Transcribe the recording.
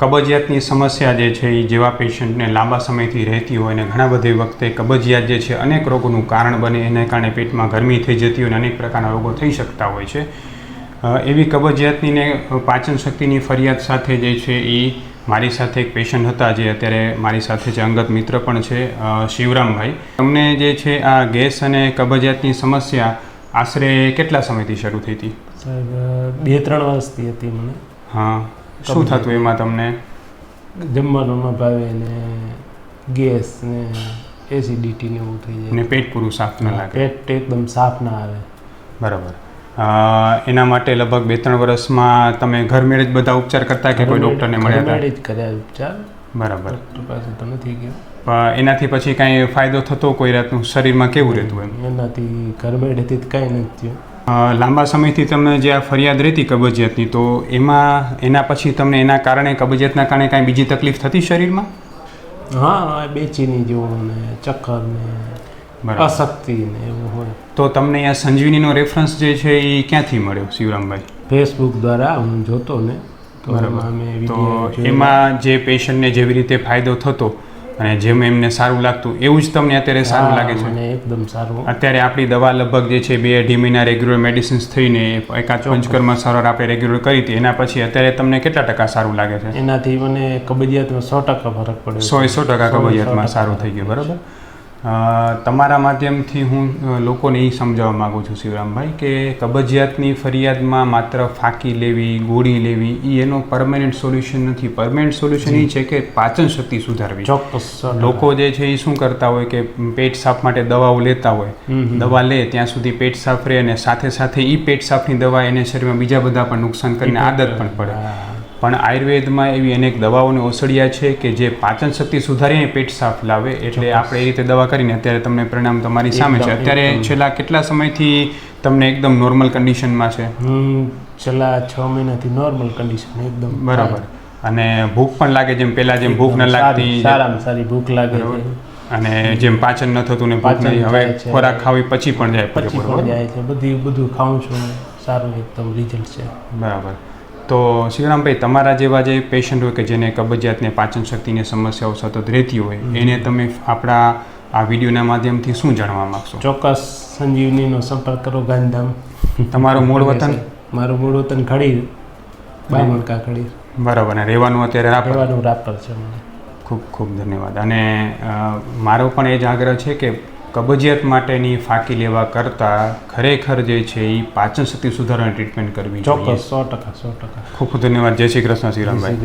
કબજિયાતની સમસ્યા જે છે એ જેવા પેશન્ટને લાંબા સમયથી રહેતી હોય અને ઘણા બધી વખતે કબજિયાત જે છે અનેક રોગોનું કારણ બને, એને કારણે પેટમાં ગરમી થઈ જતી હોય અને અનેક પ્રકારના રોગો થઈ શકતા હોય છે. એવી કબજિયાતની ને પાચન શક્તિની ફરિયાદ સાથે જે છે એ મારી સાથે એક પેશન્ટ હતા જે અત્યારે મારી સાથે જે અંગત મિત્ર પણ છે, શિવરામભાઈ. તમને જે છે આ ગેસ અને કબજિયાતની સમસ્યા આશરે કેટલા સમયથી શરૂ થઈ હતી? સાહેબ 2-3 વર્ષથી હતી મને. હા, શું થતું એમાં તમને? જમવાનું ન ભાવે ને ગેસ ને એસિડિટી ને એવું થઈ જાય ને પેટ પૂરું સાફ ન લાગે? પેટ એકદમ સાફ ના આવે. બરાબર. એના માટે લગભગ 2-3 વર્ષમાં તમે ઘર મેળે જ બધા ઉપચાર કરતા કે કોઈ ડૉક્ટરને મળ્યા હતા? ઘર મેળે જ કર્યા ઉપચાર. બરાબર. ડૉક્ટર પાસે તો નથી ગયો. પણ એનાથી પછી કાંઈ ફાયદો થતો કોઈ રાતનું શરીરમાં કેવું રહેતું એમ? એનાથી ઘર મેળેથી કાંઈ નથી થયું. લાંબા સમયથી તમને જે આ ફરિયાદ રહેતી કબજિયાતની, તો એના પછી તમને એના કારણે કબજિયાતના કારણે કાંઈ બીજી તકલીફ થતી શરીરમાં? હા, બેચેની જેવું ને ચક્કર ને અશક્તિ ને એવું હોય. તો તમને અહીંયા સંજીવનીનો રેફરન્સ જે છે એ ક્યાંથી મળ્યો શિવરામભાઈ? ફેસબુક દ્વારા હું જોતો ને તો એમાં જે પેશન્ટને જેવી રીતે ફાયદો થતો અને જેમ એમને સારું લાગતું એવું જ તમને અત્યારે સારું લાગે છે? મને એકદમ સારું. અત્યારે આપણી દવા લગભગ જે છે 2-2.5 મહિના રેગ્યુલર મેડિસિન્સ થઈને એકાદ પંચકર્મ સારવાર આપણે રેગ્યુલર કરી હતી, એના પછી અત્યારે તમને કેટલા ટકા સારું લાગે છે? એનાથી મને કબજિયાતમાં 100% ફરક પડ્યો. 100% કબજિયાતમાં સારું થઈ ગયું. બરાબર. તમારા માધ્યમથી હું લોકોને એ સમજાવવા માગું છું શિવરામભાઈ કે કબજિયાતની ફરિયાદમાં માત્ર ફાંકી લેવી, ગોળી લેવી એ એનો પરમેનન્ટ સોલ્યુશન નથી. પરમેનન્ટ સોલ્યુશન એ છે કે પાચન શક્તિ સુધારવી. ચોક્કસ. લોકો જે છે એ શું કરતા હોય કે પેટ સાફ માટે દવાઓ લેતા હોય, દવા લે ત્યાં સુધી પેટ સાફ રહે અને સાથે સાથે એ પેટ સાફની દવા એને શરીરમાં બીજા બધા પણ નુકસાન કરીને આદત પણ પડે. પણ આયુર્વેદમાં એવી અનેક દવાઓને ઓસડિયા છે કે જે પાચન શક્તિ સુધારીને પેટ સાફ લાવે. એટલે આપણે એ રીતે દવા કરીને અત્યારે તમને પરિણામ તમારી સામે છે. અત્યારે છેલ્લા કેટલા સમયથી તમને એકદમ નોર્મલ કન્ડિશનમાં છે? છેલ્લા 6 મહિનાથી નોર્મલ કન્ડિશન એકદમ. બરાબર. અને ભૂખ પણ લાગે જેમ પહેલાં જેમ ભૂખ ન લાગતી? સારામાં સારી ભૂખ લાગે. અને જેમ પાચન ન થતું ને ભૂખ નહીં, હવે ખોરાક ખાવી પછી પણ જાય? પછી પણ જાય છે. બધું ખાઉં છું. સારું એકદમ રિઝલ્ટ છે. બરાબર. તો શિવરામભાઈ, તમારા જેવા જે પેશન્ટ હોય કે જેને કબજિયાતને પાચન શક્તિની સમસ્યાઓ સતત રહેતી હોય, એને તમે આપણા આ વિડીયોના માધ્યમથી શું જાણવા માગશો? ચોક્કસ સંજીવનીનો સંપર્ક કરો. ગાંધીધામ. તમારું મૂળ વતન? મારું મૂળ વતન ખડીર, બામણકા ખડીર. બરાબર. અને રહેવાનું અત્યારે રાપર? રહેવાનું રાપર છે. ખૂબ ખૂબ ધન્યવાદ. અને મારો પણ એ જ આગ્રહ છે કે કબજિયાત માટેની ફાંકી લેવા કરતાં ખરેખર જે છે એ પાચન શક્તિ સુધારવાની ટ્રીટમેન્ટ કરવી. ચોક્કસ 100%. ખૂબ ખૂબ ધન્યવાદ. જય શ્રી કૃષ્ણ શિવરામભાઈ.